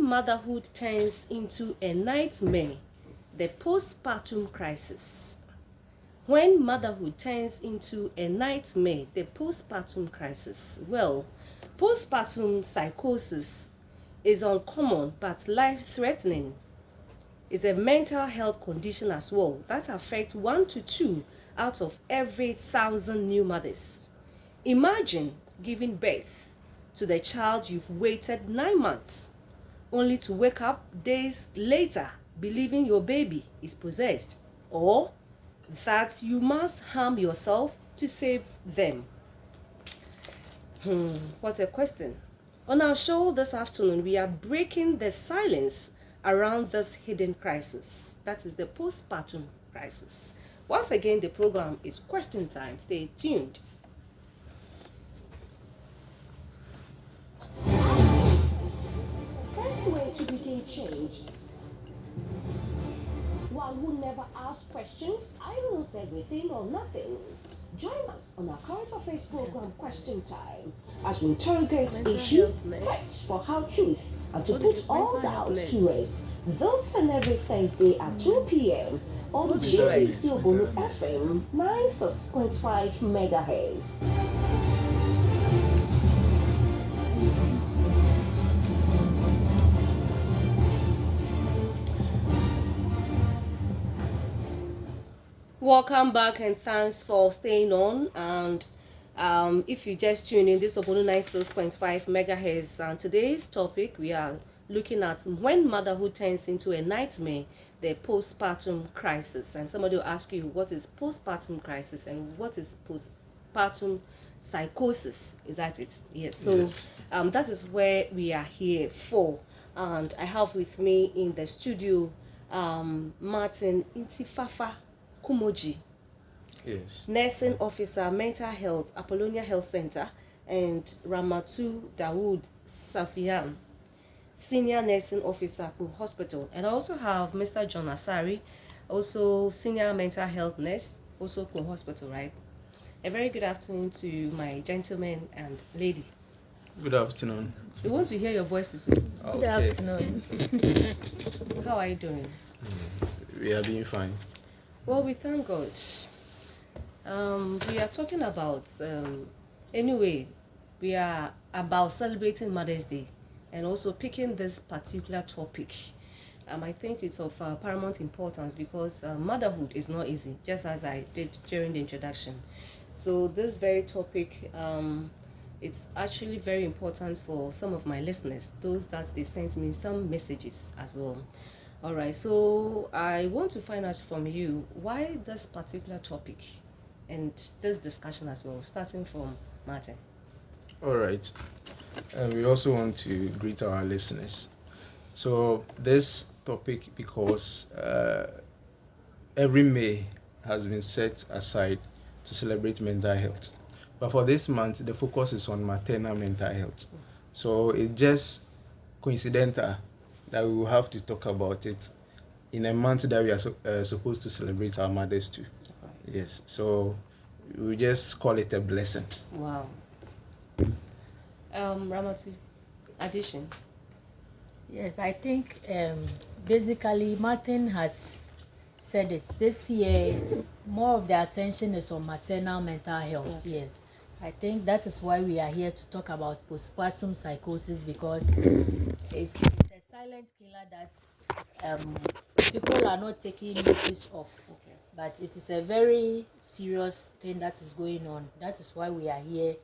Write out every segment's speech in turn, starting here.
motherhood turns into a nightmare, the postpartum crisis. When motherhood turns into a nightmare, the postpartum crisis. Well, postpartum psychosis is uncommon but life-threatening. It's a mental health condition as well that affects 1 to 2 out of every 1,000 new mothers. Imagine giving birth to the child you've waited 9 months, only to wake up days later believing your baby is possessed, or that you must harm yourself to save them. What a question. On our show this afternoon, we are breaking the silence around this hidden crisis. That is the postpartum crisis. Once again, the program is question time. Stay tuned. First way to begin change. One who never asks questions, either knows everything or nothing. Join us on our current affairs program Question Time as we interrogate issues, search for how truth, and to put all doubts to rest. This and every Thursday at 2 p.m. on GBC Obolu FM 96.5 MHz. Welcome back and thanks for staying on. And if you just tune in, this is Obolu 96.5 MHz, and today's topic we are looking at when motherhood turns into a nightmare, the postpartum crisis. And somebody will ask you, what is postpartum crisis and what is postpartum psychosis? Is that it? Yes. So yes. That is where we are here for. And I have with me in the studio Martin Intifafa Kumoji, yes, nursing officer, mental health, Apollonia Health Center, and Ramatu Dawood Safian, senior nursing officer, Ku Hospital. And I also have Mr. John Asari, also senior mental health nurse, also Ku Hospital, right? A very good afternoon to my gentleman and lady. Good afternoon. We want to hear your voices. Okay. Good afternoon. How are you doing? We are doing fine. Well, we thank God. We are talking about, anyway, we are about celebrating Mother's Day and also picking this particular topic. I think it's of paramount importance because motherhood is not easy, just as I did during the introduction. So this very topic, it's actually very important for some of my listeners, those that they sent me some messages as well. All right, so I want to find out from you why this particular topic and this discussion as well, starting from Martin. All right. We also want to greet our listeners. So this topic, because every May has been set aside to celebrate mental health. But for this month, the focus is on maternal mental health. So it's just coincidental that we will have to talk about it in a month that we are supposed to celebrate our mothers too. Okay. Yes, so we just call it a blessing. Wow. Ramatu, addition. Yes, I think basically Martin has said it. This year, more of the attention is on maternal mental health. Okay. Yes, I think that is why we are here to talk about postpartum psychosis, because it's a silent killer that people are not taking notice of. Okay. But it is a very serious thing that is going on. That is why we are here,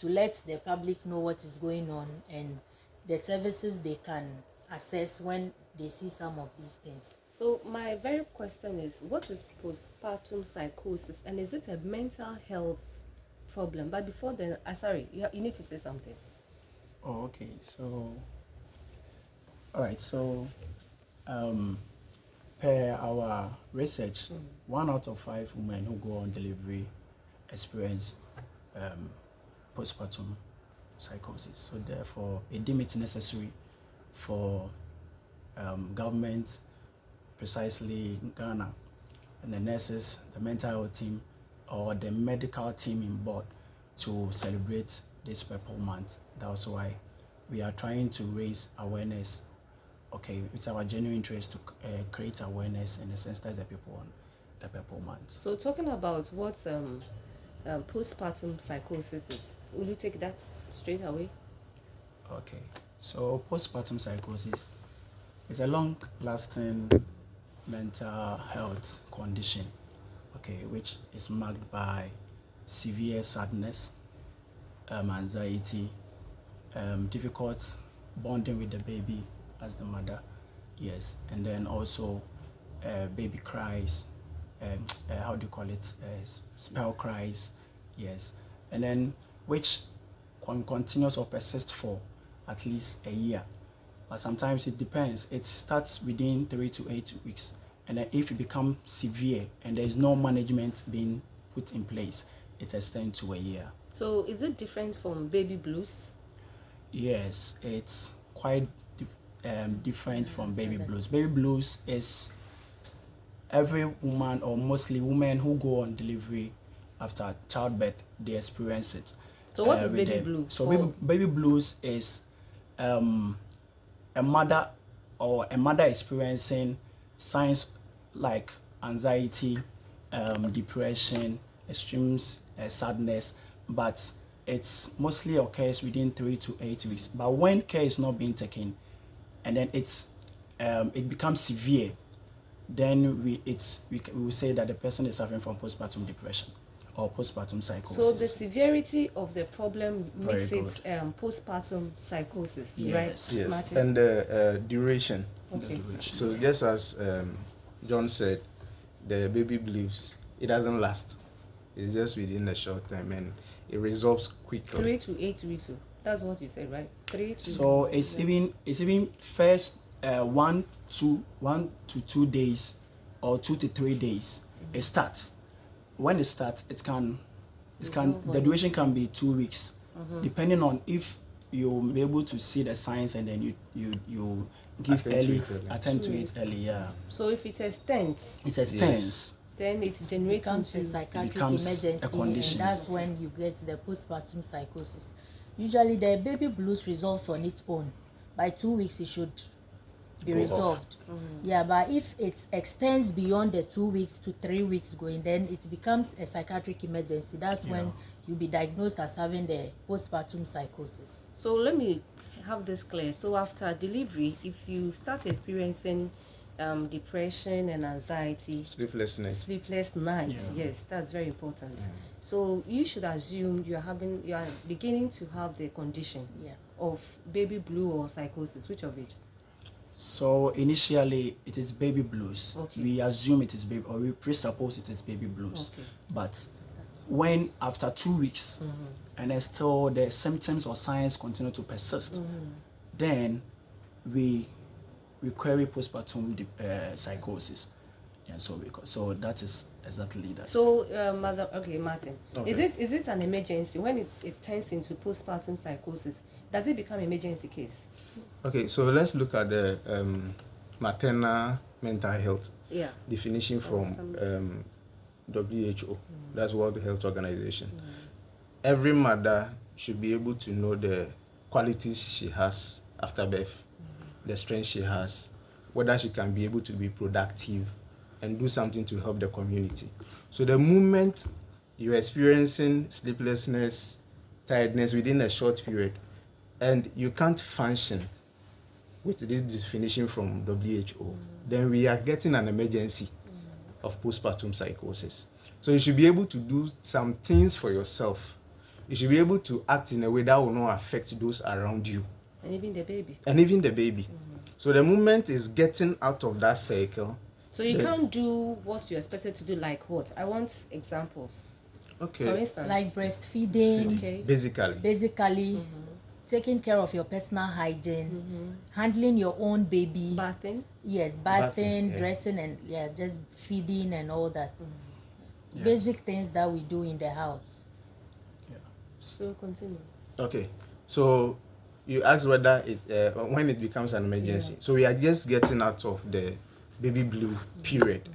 to let the public know what is going on and the services they can access when they see some of these things. So my very question is, what is postpartum psychosis, and is it a mental health problem? But before then, sorry, you need to say something. Oh, okay. So, all right. So, per our research, 1 out of 5 women who go on delivery experience postpartum psychosis. So therefore, it deemed it necessary for government, precisely in Ghana, and the nurses, the mental health team, or the medical team in board to celebrate this Purple Month. That's why we are trying to raise awareness okay, it's our genuine interest to create awareness and sensitize the people on the Purple Month. So talking about what postpartum psychosis is, will you take that straight away? Okay, so postpartum psychosis is a long-lasting mental health condition, okay, which is marked by severe sadness, anxiety, difficult bonding with the baby as the mother, yes, and then also baby cries, how do you call it, spell cries, yes, and then which continues or persists for at least a year, but sometimes it depends. It starts within 3 to 8 weeks, and then if it becomes severe and there is no management being put in place, it extends to a year. So is it different from baby blues? Yes, it's quite different from baby blues. Baby blues is every woman or mostly women who go on delivery after childbirth, they experience it. So what is with baby them. blue? So baby blues is a mother experiencing signs like anxiety, depression, extreme sadness, but it's mostly occurs within 3 to 8 weeks. But when care is not being taken, and then it becomes severe, then we will say that the person is suffering from postpartum depression or postpartum psychosis. So the severity of the problem Very makes it good. postpartum psychosis, Yes. right? Yes, Martin? and the duration. Okay. So just as John said, the baby blues, it doesn't last. It's just within a short time and it resolves quickly. 3 to 8 weeks. So that's what you said, right? 3 to. So it's even first 1 to 2 days or 2 to 3 days. It starts. When it starts, the duration can be 2 weeks, depending on if you'll be able to see the signs and then you give attend to it early. Yeah. So if it extends, then it generates becomes a into psychiatric becomes a emergency, condition. and that's when you get the postpartum psychosis. Usually the baby blues resolves on its own. By 2 weeks it should be resolved. Yeah, but if it extends beyond the 2 weeks to 3 weeks going, then it becomes a psychiatric emergency. That's when you'll be diagnosed as having the postpartum psychosis. So let me have this clear. So after delivery, if you start experiencing depression and anxiety, Sleepless night, yes, that's very important. So you should assume you are beginning to have the condition of baby blue or psychosis. Which of it? So initially it is baby blues. Okay. We assume it is baby, or we presuppose it is baby blues. Okay. But when after 2 weeks and then still the symptoms or signs continue to persist, then we query postpartum psychosis. And so that is exactly that. So Martin, Okay. is it an emergency when it turns into postpartum psychosis? Does it become emergency case? Okay, so let's look at the maternal mental health definition from WHO. That's World Health Organization. Every mother should be able to know the qualities she has after birth, the strength she has, whether she can be able to be productive and do something to help the community. So the moment you're experiencing sleeplessness, tiredness within a short period, and you can't function with this definition from WHO, then we are getting an emergency of postpartum psychosis. So you should be able to do some things for yourself. You should be able to act in a way that will not affect those around you. And even the baby. So the moment is getting out of that cycle. So you can't do what you're expected to do, like what? I want examples. Okay. For instance. Like breastfeeding, Okay. Basically. taking care of your personal hygiene, handling your own baby. Bathing. Yes, Bathing, yeah. dressing, and just feeding and all that. Yes. Basic things that we do in the house. So continue. Okay. So you asked whether it when it becomes an emergency. So we are just getting out of the baby blue period.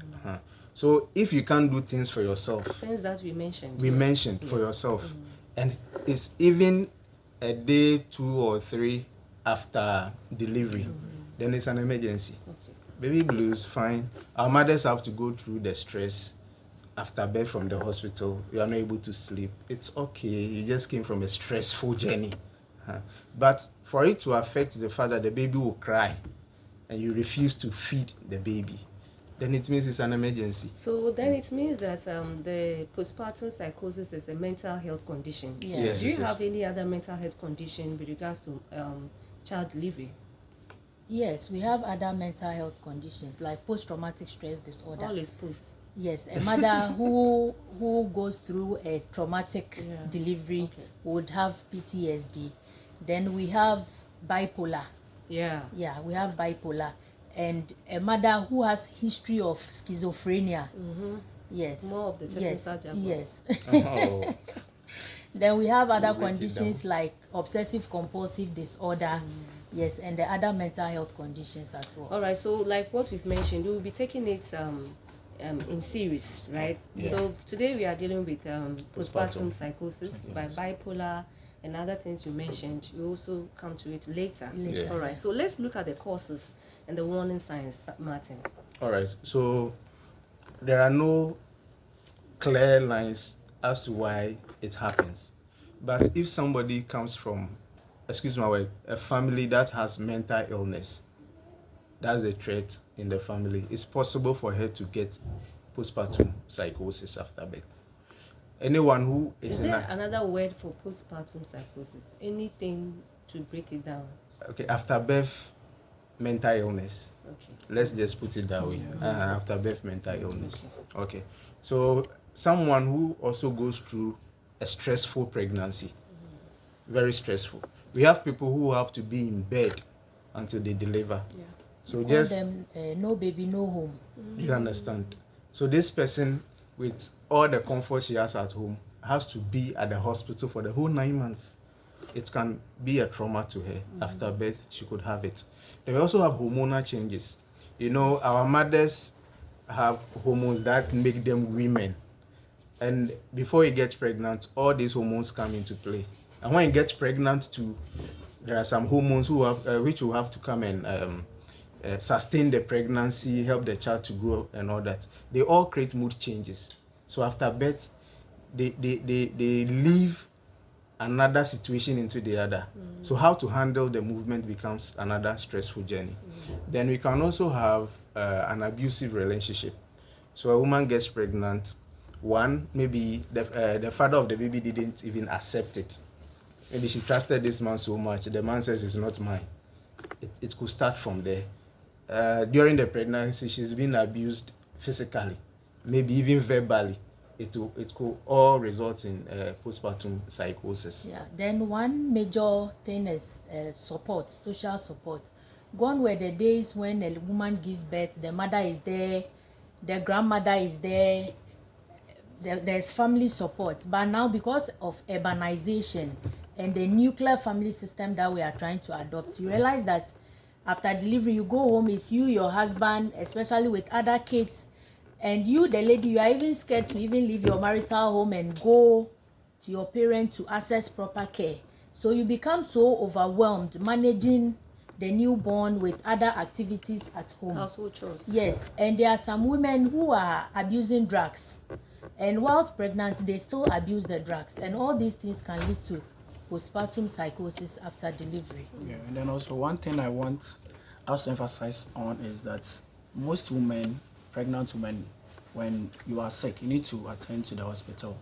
So if you can't do things for yourself, Things that we mentioned. for yourself, and it's even a day, 2 or 3 after delivery, then it's an emergency. Okay. Baby blues, fine. Our mothers have to go through the stress after birth from the hospital. You are not able to sleep. It's okay. You just came from a stressful journey. But for it to affect the fact that the baby will cry and you refuse to feed the baby, then it means it's an emergency. So then it means that the postpartum psychosis is a mental health condition. Yes. Do you have any other mental health condition with regards to child delivery? Yes, we have other mental health conditions like post-traumatic stress disorder. All is post. Yes, a mother who goes through a traumatic delivery would have PTSD. Then we have bipolar. Yeah. Yeah, we have bipolar. And a mother who has history of schizophrenia. Yes. More of the technical jargon. Yes. Oh. Then we have other Break it conditions down. like obsessive compulsive disorder. Yes, and the other mental health conditions as well. All right. So like what we've mentioned, we will be taking it in series, right? Yeah. So today we are dealing with postpartum Postpartum. psychosis Yes. by bipolar and other things you mentioned. We also come to it later. Yeah. All right. So let's look at the causes and the warning signs, Martin. All right. So there are no clear lines as to why it happens. But if somebody comes from, excuse my word, a family that has mental illness, that's a trait in the family, it's possible for her to get postpartum psychosis after birth. Anyone who Is is in there a, another word for postpartum psychosis? Anything to break it down? okay, after birth mental illness, Okay. let's just put it that way. After birth mental illness. Okay. So someone who also goes through a stressful pregnancy, very stressful. We have people who have to be in bed until they deliver. Yeah. So Call just them no baby, no home. you understand. So this person, with all the comfort she has at home, has to be at the hospital for the whole 9 months. It can be a trauma to her. After birth, she could have it. Then we also have hormonal changes. You know, our mothers have hormones that make them women. And before you get pregnant, all these hormones come into play. And when you get pregnant too, there are some hormones which will have to come and sustain the pregnancy, help the child to grow and all that. They all create mood changes. So after birth, they leave another situation into the other. So how to handle the movement becomes another stressful journey. Then we can also have an abusive relationship. So a woman gets pregnant. One, maybe the father of the baby didn't even accept it. Maybe she trusted this man so much. The man says it's not mine. It could start from there. During the pregnancy, she's been abused physically, maybe even verbally. It could all result in postpartum psychosis. Yeah. Then one major thing is support, social support. Gone were the days when a woman gives birth, the mother is there, the grandmother is there. There's family support. But now, because of urbanization and the nuclear family system that we are trying to adopt, you realize that after delivery, you go home, it's you, your husband, especially with other kids, and you, the lady, you are even scared to even leave your marital home and go to your parents to access proper care. So you become so overwhelmed managing the newborn with other activities at home. Household chores. Yes, and there are some women who are abusing drugs, and whilst pregnant, they still abuse the drugs, and all these things can lead to postpartum psychosis after delivery. Yeah, and then also one thing I want us to emphasize on is that most women, pregnant women, when you are sick, you need to attend to the hospital.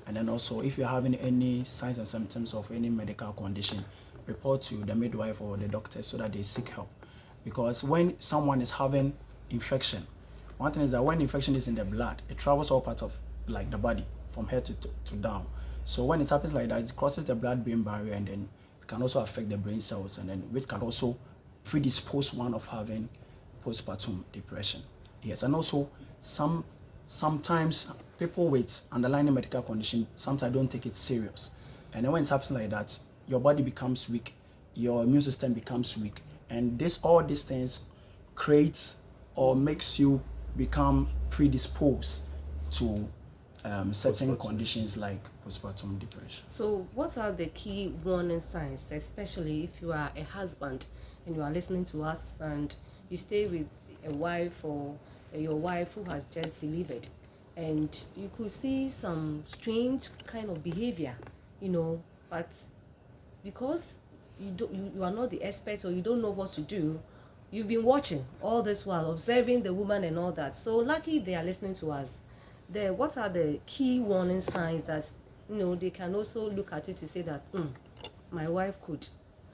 And then also, if you're having any signs and symptoms of any medical condition, report to the midwife or the doctor so that they seek help. Because when someone is having infection, one thing is that when infection is in the blood, it travels all parts of like the body from head to down. So when it happens like that, it crosses the blood-brain barrier, and then it can also affect the brain cells, and then which can also predispose one of having postpartum depression. Yes, and also sometimes people with underlying medical condition sometimes don't take it serious, and then when it happens like that, your body becomes weak, your immune system becomes weak, and all these things creates or makes you become predisposed to certain conditions like postpartum depression. So what are the key warning signs, especially if you are a husband and you are listening to us, and you stay with a wife or your wife who has just delivered, and you could see some strange kind of behavior, but because you are not the expert, or you don't know what to do, you've been watching all this while, observing the woman and all that. So lucky they are listening to us. What are the key warning signs that they can also look at it to say that my wife could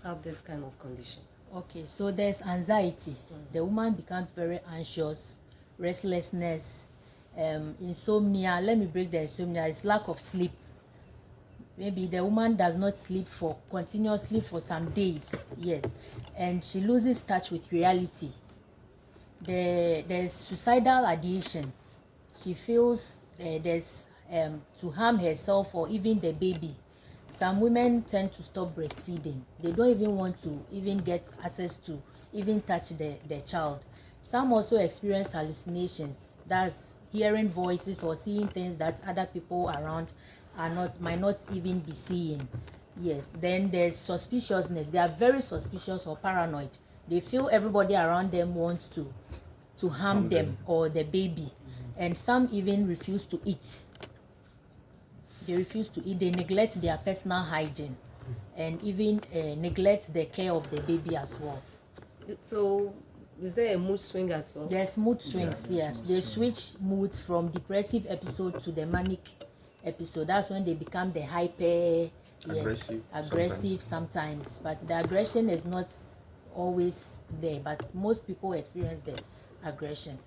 have this kind of condition? Okay, so there's anxiety. The woman becomes very anxious, restlessness, insomnia. Let me break the insomnia. It's lack of sleep. Maybe the woman does not sleep continuously for some days. Yes, and she loses touch with reality. There's suicidal ideation. She feels there's to harm herself or even the baby. Some women tend to stop breastfeeding. They don't even want to even get access to even touch the child. Some also experience hallucinations. That's hearing voices or seeing things that other people around might not even be seeing. Yes. Then there's suspiciousness. They are very suspicious or paranoid. They feel everybody around them wants to harm them or the baby. And some even refuse to eat. They refuse to eat. They neglect their personal hygiene and even neglect the care of the baby as well. So is there a mood swing as well? There's mood swings. Yes, they switch moods from depressive episode to the manic episode. That's when they become the hyper aggressive sometimes. But the aggression is not always there, but most people experience the aggression.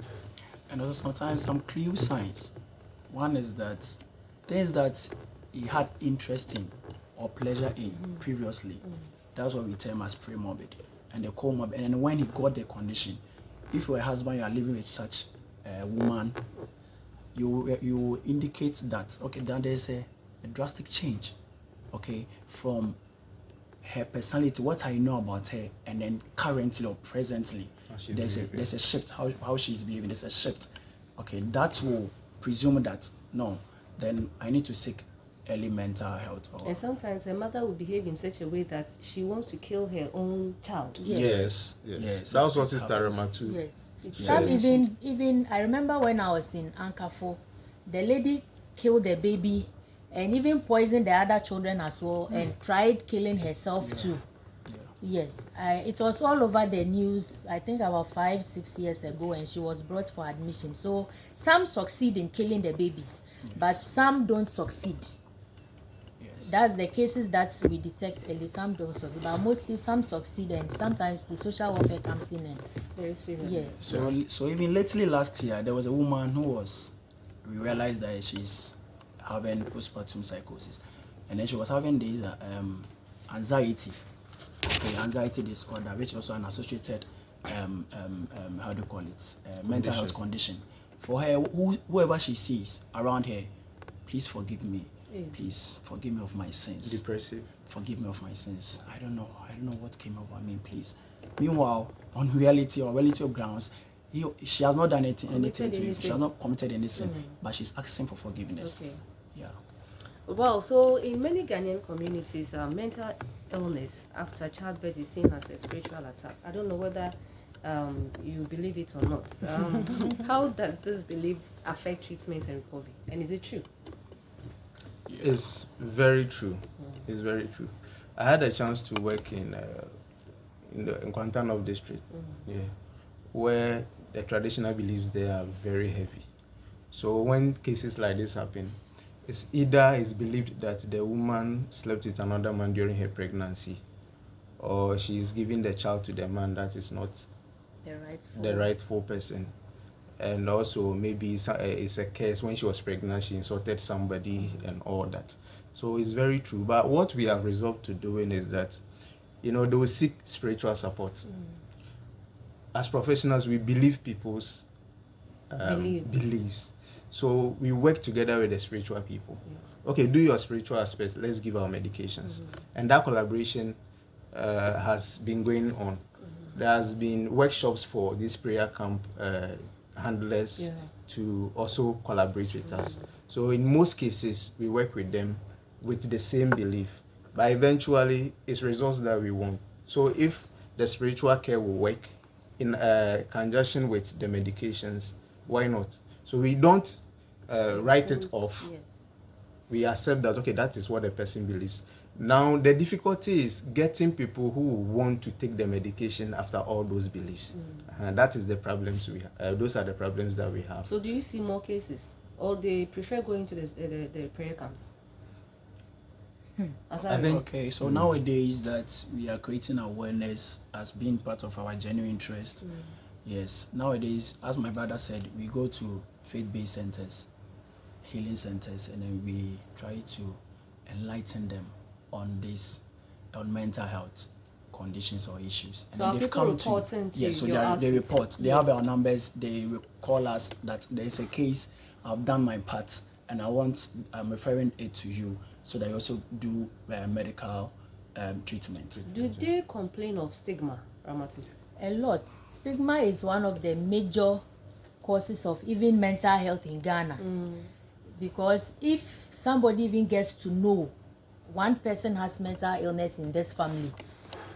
And also sometimes some clear signs. One is that things that he had interest in or pleasure in previously, that's what we term as pre-morbid and the comorbid. And then when he got the condition, if you're a husband, you are living with such a woman, you indicate that, okay, then there's a drastic change, okay, from her personality, what I know about her, and then currently or presently, there's a shift, how she's behaving, there's a shift. Okay, that will presume that, no, then I need to seek early mental health. And sometimes her mother will behave in such a way that she wants to kill her own child. Yes. That was what Sister Rama too. Yes. Some even I remember when I was in Ankafo, the lady killed the baby and even poisoned the other children as well and tried killing herself too. Yes, it was all over the news, I think about 5-6 years ago, and she was brought for admission. So some succeed in killing the babies, but some don't succeed. That's the cases that we detect early. Some don't succeed, but mostly some succeed, and sometimes the social welfare comes in and it's very serious. Yes. So even lately last year, there was a woman we realized that she's having postpartum psychosis, and then she was having this anxiety disorder, which is also an associated how do you call it, mental health condition. For her, whoever she sees around her, please forgive me. Please forgive me of my sins. Depressive. Forgive me of my sins. I don't know what came over me, please. Meanwhile, on reality of grounds, she has not done anything to you. She has not committed anything, but she's asking for forgiveness. Okay. Yeah. Well, so in many Ghanaian communities, mental illness after childbirth is seen as a spiritual attack. I don't know whether you believe it or not. How does this belief affect treatment and recovery? And is it true? It's very true. It's very true. I had a chance to work in Kwantanov district, where the traditional beliefs there are very heavy. So when cases like this happen, it's believed that the woman slept with another man during her pregnancy, or she is giving the child to the man that is not the rightful person. And also maybe it's a case when she was pregnant, she insulted somebody and all that. So it's very true. But what we have resolved to doing is that, they will seek spiritual support. As professionals, we believe people's beliefs. So we work together with the spiritual people. Okay, do your spiritual aspect. Let's give our medications. And that collaboration has been going on. There has been workshops for this prayer camp handlers to also collaborate with us. So in most cases, we work with them with the same belief, but eventually it's results that we want. So if the spiritual care will work in conjunction with the medications, why not? So we don't write it off. Yes. We accept that, okay, that is what the person believes. Now the difficulty is getting people who want to take the medication after all those beliefs. And that is the problems we have. Those are the problems that we have. So do you see more cases, or they prefer going to the prayer camps? As I think- Okay, so nowadays that we are creating awareness as being part of our genuine interest. Yes, nowadays, as my brother said, we go to faith-based centers, healing centers, and then we try to enlighten them on mental health conditions or issues. And So then are people reporting to yes, so your they outfit? report. They have Yes. our numbers. They will call us that there is a case. I've done my part, and I'm referring it to you, so that you also do medical treatment. Do they complain of stigma, Ramatu? A lot. Stigma is one of the major causes of even mental health in Ghana. Because if somebody even gets to know one person has mental illness in this family,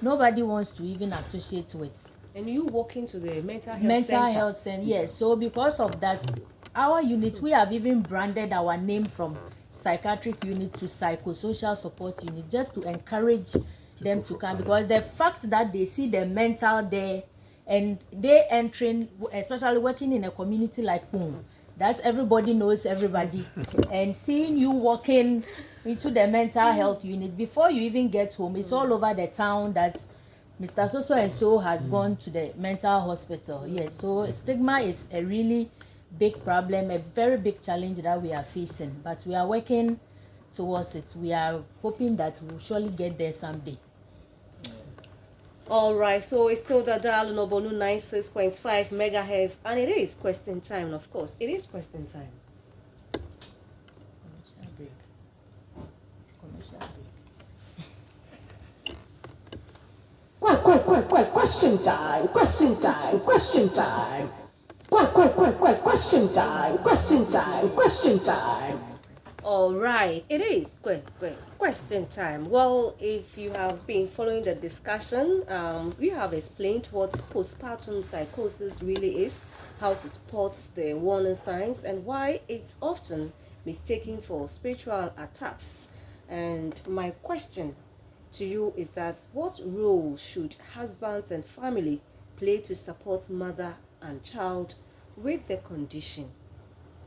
nobody wants to even associate with. And you walk into the mental health Mental center. health center, yes. So because of that, our unit, we have even branded our name from psychiatric unit to psychosocial support unit, just to encourage them to come, because the fact that they see the mental there and they entering, especially working in a community like home, that everybody knows everybody, and seeing you walking into the mental health unit before you even get home, it's all over the town that Mr. So and so has gone to the mental hospital. Yes, so stigma is a really big problem, a very big challenge that we are facing, but we are working towards it. We are hoping that we'll surely get there someday. All right, so it's still the dial on Obonu 96.5 megahertz, and it is question time. Of course, it is question time. Commercial break. Commercial break. Question time, question time, question time. Question time, question time, question time. All right, it is question time. Well, if you have been following the discussion, we have explained what postpartum psychosis really is, how to spot the warning signs, and why it's often mistaken for spiritual attacks. And my question to you is that what role should husbands and family play to support mother and child with the condition?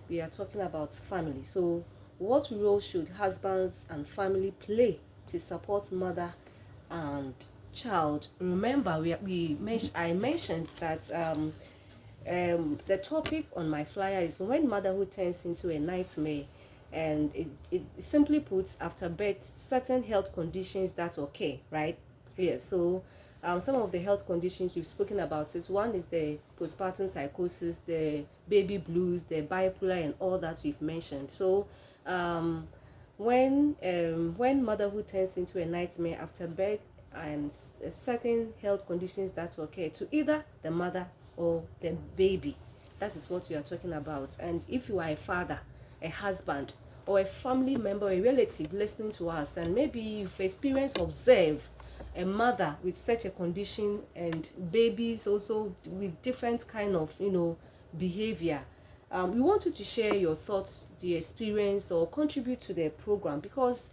We are talking about family. So what role should husbands and family play to support mother and child? Remember, I mentioned that the topic on my flyer is when motherhood turns into a nightmare, and it simply puts, after birth, certain health conditions that occur, right? Yes. So some of the health conditions we've spoken about it. One is the postpartum psychosis, the baby blues, the bipolar, and all that we've mentioned. So when motherhood turns into a nightmare after birth, and certain health conditions that occur to either the mother or the baby, that is what we are talking about. And if you are a father, a husband, or a family member, a relative listening to us, and maybe you've observed a mother with such a condition and babies also with different kind of behavior, we want you to share your thoughts, the experience, or contribute to the program, because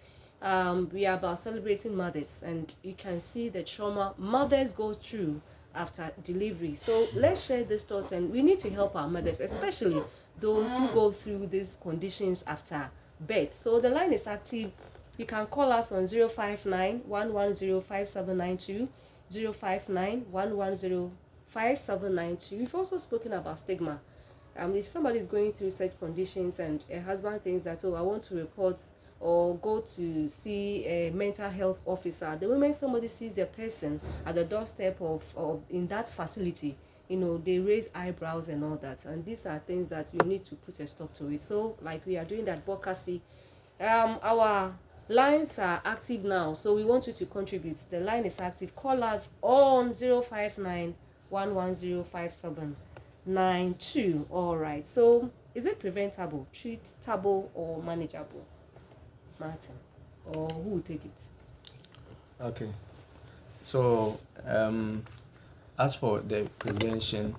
we are about celebrating mothers, and you can see the trauma mothers go through after delivery. So let's share these thoughts, and we need to help our mothers, especially those who go through these conditions after birth. So the line is active. You can call us on 059-110-5792, 059-110-5792. We've also spoken about stigma. If somebody is going through such conditions and a husband thinks that, I want to report or go to see a mental health officer, the moment somebody sees the person at the doorstep of in that facility, they raise eyebrows and all that. And these are things that you need to put a stop to it. So like we are doing that advocacy, our lines are active now, so we want you to contribute. The line is active. Call us on 059-110-5792. All right, so is it preventable, treatable, or manageable, Martin? Or who will take it? Okay. So, as for the prevention,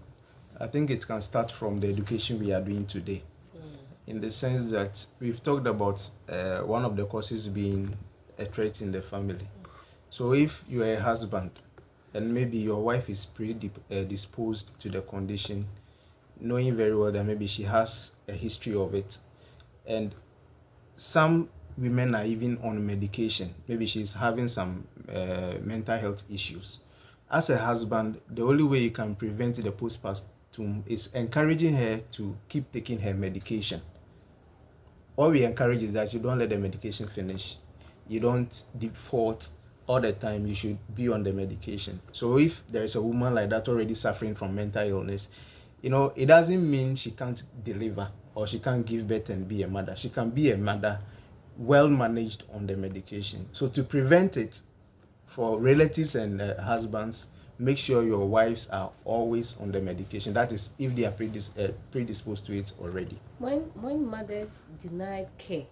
I think it can start from the education we are doing today, in the sense that we've talked about one of the causes being a threat in the family. So, if you are a husband and maybe your wife is predisposed to the condition, knowing very well that maybe she has a history of it, and some women are even on medication, maybe she's having some mental health issues. As a husband, the only way you can prevent the postpartum is encouraging her to keep taking her medication. All we encourage is that you don't let the medication finish, you don't default all the time, you should be on the medication. So if there is a woman like that already suffering from mental illness, it doesn't mean she can't deliver or she can't give birth and be a mother. She can be a mother well managed on the medication. So to prevent it, for relatives and husbands, make sure your wives are always on the medication. That is, if they are predisposed to it already. When mothers denied care,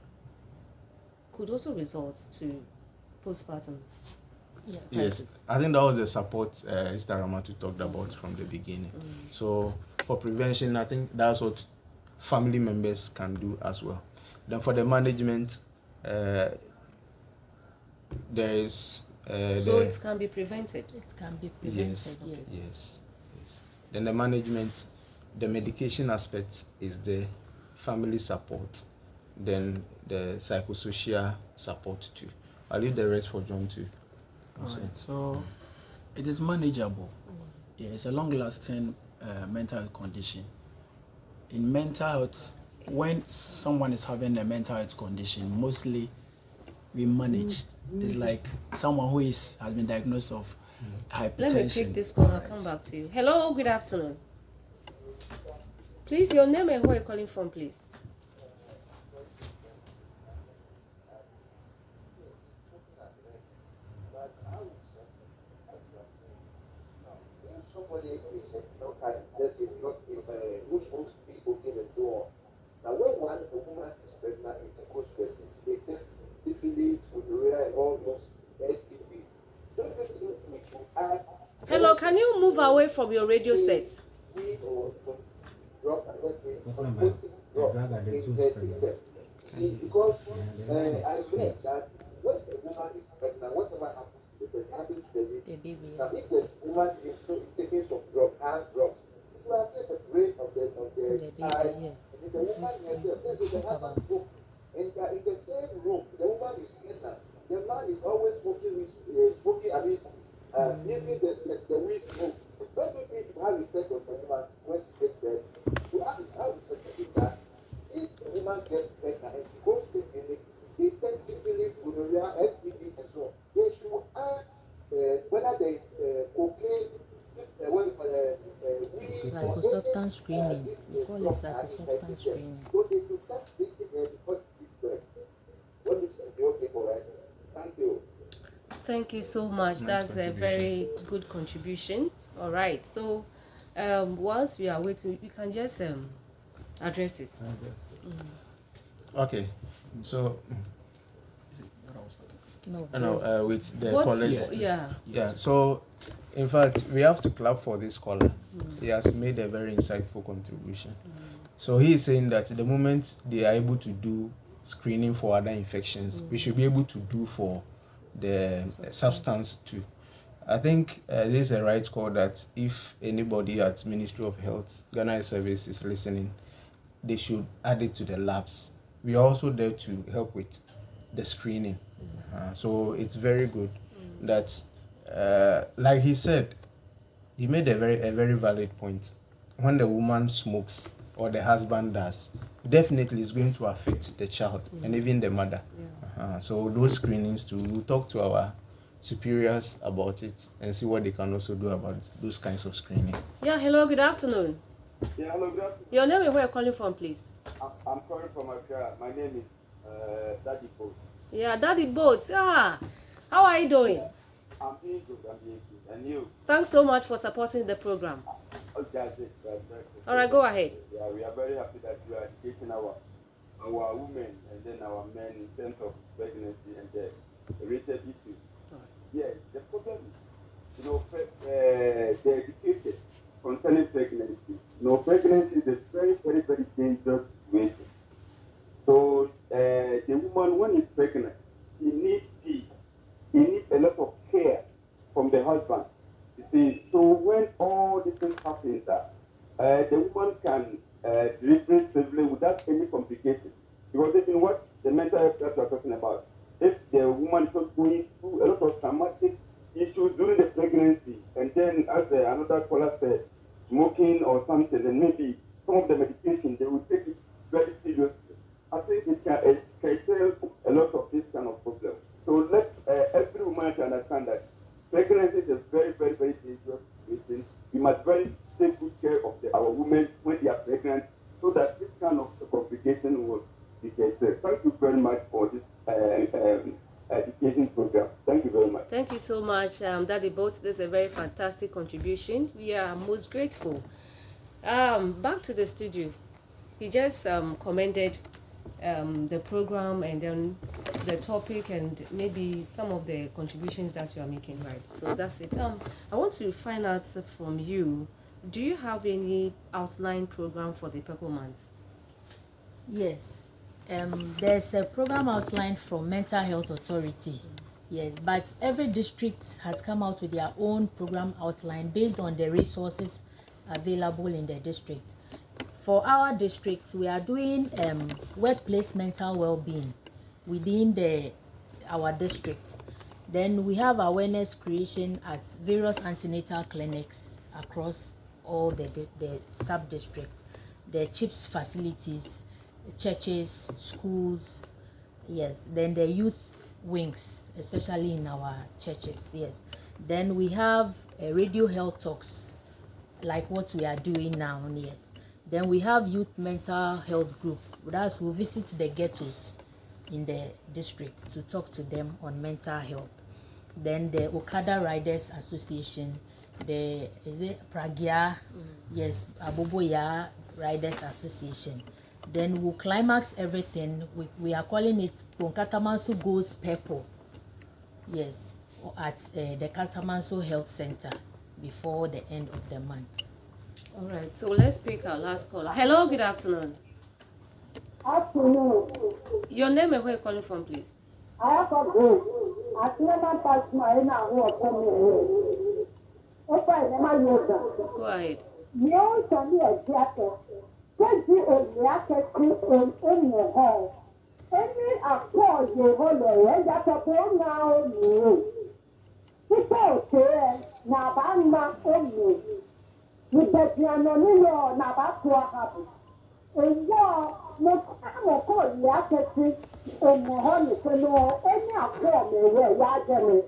could also result to postpartum. Yeah. Yes, I think that was the support Esther Ramatu talked about from the beginning. So for prevention, I think that's what family members can do as well. Then for the management, there is so it can be prevented. It can be prevented. Yes. Then the management, the medication aspect is the family support, then the psychosocial support too. I'll leave the rest for John too. Alright, so it is manageable. Yeah, it's a long-lasting mental health condition. In mental health, when someone is having a mental health condition, mostly we manage. It's like someone who has been diagnosed of hypertension. Let me take this call. I'll come back to you. Hello, good afternoon. Please, your name and where you're calling from, please. Somebody is which most people open the door. Now, when a woman is pregnant, it's a good question. They test syphilis, gonorrhea, and all those STD. Don't you think we should add? Hello, can you move away from your radio set? We or drop and let me What number? put drop Gaga, the in two the spread. system. See, because Yeah, I read that when a woman is pregnant, whatever happens to the baby, happens to the The baby. now, if the woman is taking some drugs, drugs, it will affect the brain of the The baby, eye. yes. And the woman herself, then they Think have about a book. And in the same room, the woman is pregnant. The man is always smoking, sniffing the weed smoke. Don't you think it has effect on the woman when she gets there? To have effect that if the woman gets pregnant and she goes to the clinic, if there's syphilis, gonorrhea, STD, and so on, they should ask whether there is cocaine, Psychosubstance screening. We call it psychosubstance screening. so they should start taking before she gives birth. What is the okay for her? Thank you. Thank you so much. Nice That's a very good contribution. All right. So, once we are waiting, we can just address this. Okay, so No. with the What's callers, yeah. So in fact, we have to clap for this caller. He has made a very insightful contribution. So he is saying that the moment they are able to do screening for other infections, we should be able to do for the substance too. I think this is a right call that if anybody at Ministry of Health, Ghana Health Service is listening, they should add it to the labs. We are also there to help with the screening. So it's very good that, like he said, he made a very valid point. When the woman smokes or the husband does, definitely it's going to affect the child and even the mother. So those screenings too, we'll talk to our superiors about it and see what they can also do about those kinds of screening. Yeah. Hello. Good afternoon. Yeah, hello, good afternoon. Your name and where you're calling from, please. I'm calling from Accra. My name is Daddy Post. Yeah, Daddy Boats. How are you doing? I'm doing good, and you? Thanks so much for supporting the program. Oh, that's it. All right, go ahead. Yeah, we are very happy that you are educating our women and then our men in terms of pregnancy and the related issues. All right. Yes, the problem is the education concerning pregnancy. Pregnancy is a very, very, very dangerous situation. So the woman, when is pregnant, she needs peace. She needs a lot of care from the husband. You see, so when all these things happen, the woman can deliver safely without any complications. Because even what the mental health that we are talking about, if the woman is not going through a lot of traumatic issues during the pregnancy, and then as another caller said, smoking or something, and maybe some of the medication, they will take it very seriously. I think it can curtail a lot of this kind of problem. So let every woman understand that pregnancy is a very, very, very dangerous situation. We must very take good care of our women when they are pregnant, so that this kind of complication will be curtailed. Thank you very much for this education program. Thank you very much. Thank you so much, Daddy Boat. This is a very fantastic contribution. We are most grateful. Back to the studio. He just commended the program and then the topic and maybe some of the contributions that you are making, right? So that's it. I want to find out from you, do you have any outline program for the Purple Month? Yes. There's a program outlined from Mental Health Authority. Yes, but every district has come out with their own program outline based on the resources available in the district. For our district, we are doing workplace mental well-being within our district. Then we have awareness creation at various antenatal clinics across all the sub-districts, the CHIPS facilities, churches, schools, yes. Then the youth wings, especially in our churches, yes. Then we have radio health talks, like what we are doing now, yes. Then we have youth mental health group. That's we visit the ghettos in the district to talk to them on mental health. Then the Okada Riders Association, Pragya, yes, Aboboya Riders Association. Then we'll climax everything. We are calling it Ponkatamanso Goes Purple. Yes, at the Katamanso Health Center before the end of the month. All right, so let's pick our last caller. Hello, good afternoon. Afternoon. Your name and where you're calling from, please? I have a group. I never touch my now who are coming here. If I never use them. Go ahead. You also need a jacket. Take you a jacket in your home. Any accord you hold a jacket on now. People say, Nabama only. With the piano, Nabatua happy. And you no call jacket in the home. So, any accord may wear jacket.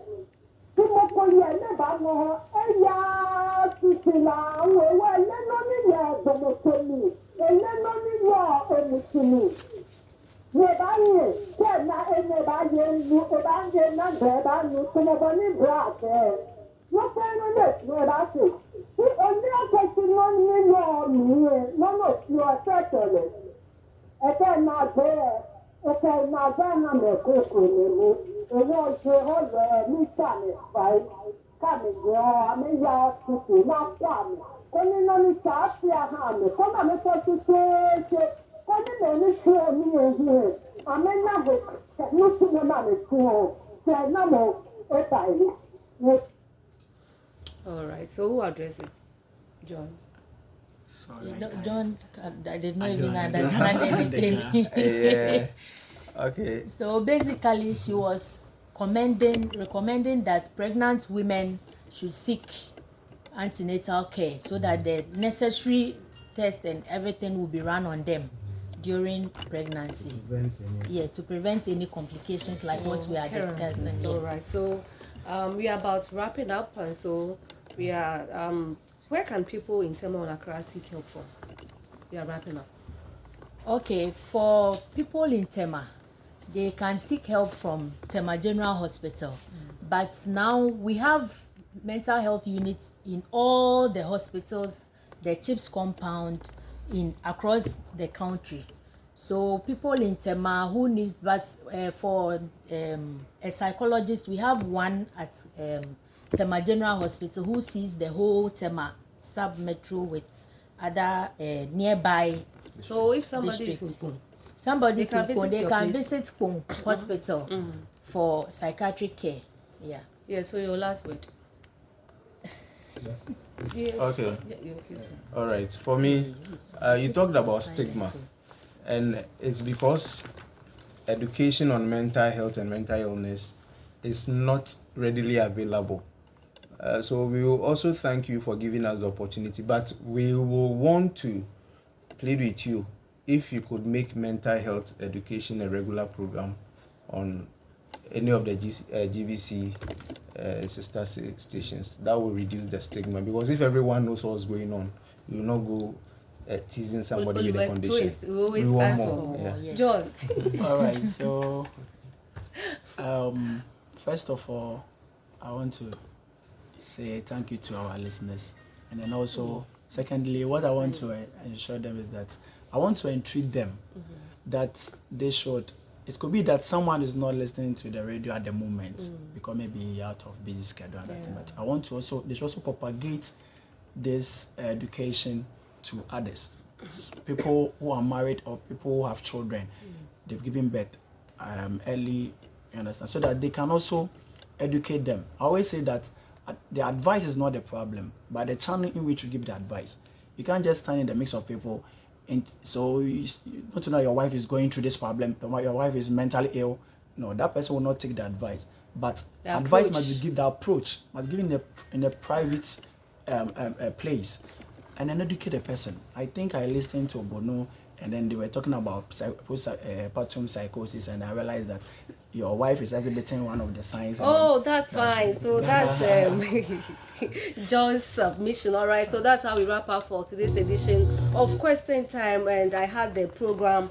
People never know. Eya Sisila, we were learning your domotony, and learning your emutiny. Never said not anybody, you abandon not better, you to nobody brought there. No pain on it, where it. We only are taking on none of you are certainly. Again, not there. Okay, now then I'm a cook. It was the whole me satisfied. Coming, I mean, you not come. Only no need to ask your hand. Come on, let's go to say, only no need to me here. I mean, never, no to the money to say no more. All right, so who addressed it? John. Sorry. John, I did not even don't understand anything. Yeah. Okay. So basically, she was recommending that pregnant women should seek antenatal care so that the necessary test and everything will be run on them during pregnancy. Yes, to prevent any complications like what we are discussing. Yes. All right, so we are about wrapping up, and so we are. Where can people in Tema and Accra seek help for? We are wrapping up. Okay, for people in Tema, they can seek help from Tema General Hospital. But now we have mental health units in all the hospitals, the CHIPS compound across the country. So people in Tema who need, but for a psychologist, we have one at Tema General Hospital, who sees the whole Tema sub-metro with other nearby So if somebody is in districts. Pune, Somebody They can visit they your can place. visit Pune Hospital for psychiatric care. Yeah. yeah, so your last word. Yeah. Okay. Yeah, okay, sir. All right. For me, you talked about stigma, and it's because education on mental health and mental illness is not readily available. So we will also thank you for giving us the opportunity, but we will want to plead with you if you could make mental health education a regular program on any of the GBC sister stations. That will reduce the stigma, because if everyone knows what's going on, you will not go teasing somebody with a condition. Twist. We always We want ask more. for Yeah. Yes. John. All right. So, first of all, I want to say thank you to our listeners, and then also, secondly, what I want to ensure them is that I want to entreat them that they should. It could be that someone is not listening to the radio at the moment because maybe out of busy schedule and everything. But I want to also, they should also propagate this education to others, people who are married or people who have children. They've given birth early, you understand, so that they can also educate them. I always say that the advice is not the problem, but the channel in which you give the advice. You can't just stand in the mix of people. And so you not to know your wife is going through this problem, your wife is mentally ill. No, that person will not take the advice. But The advice approach. must be given. The approach must be given in a private place, and then educate the person. I think I listened to Bono, and then they were talking about postpartum psychosis, and I realized that your wife is exhibiting one of the signs. and Oh, then- that's fine. So that's John's submission. All right. So that's how we wrap up for today's edition of Question Time. And I had the program